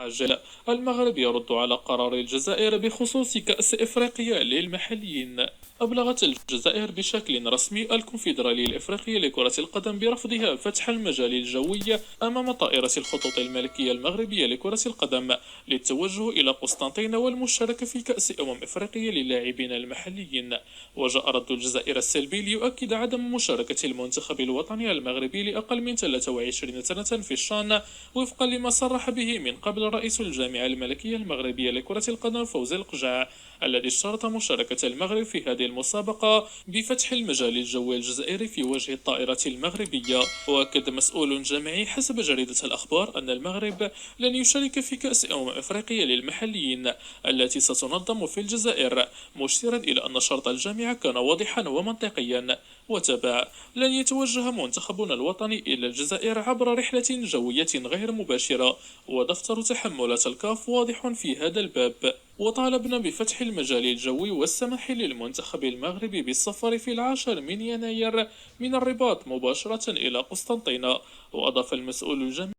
عاجل. المغرب يرد على قرار الجزائر بخصوص كأس إفريقيا للمحليين. أبلغت الجزائر بشكل رسمي الكونفدرالية الإفريقية لكرة القدم برفضها فتح المجال الجوي أمام طائرة الخطوط الملكية المغربية لكرة القدم للتوجه إلى قسطنطينة والمشاركة في كأس إفريقيا للاعبين المحليين. وجاء رد الجزائر السلبي ليؤكد عدم مشاركة المنتخب الوطني المغربي لأقل من 23 سنة في الشان، وفقا لما صرح به من قبل رئيس الجامعة الملكية المغربية لكرة القدم فوزي القجع، الذي اشترط مشاركة المغرب في هذه المسابقة بفتح المجال الجوي الجزائري في وجه الطائرة المغربية. وأكد مسؤول جامعي حسب جريدة الأخبار أن المغرب لن يشارك في كأس إفريقيا للمحليين التي ستنظم في الجزائر، مشيرا إلى أن شرط الجامعة كان واضحا ومنطقيا. وتابع: لن يتوجه منتخبنا الوطني إلى الجزائر عبر رحلة جوية غير مباشرة، ودفتر تحملات الكاف واضح في هذا الباب. وطالبنا بفتح المجال الجوي والسماح للمنتخب المغربي بالسفر في 10 من يناير من الرباط مباشرة إلى قسطنطينة. وأضاف المسؤول الجامعي: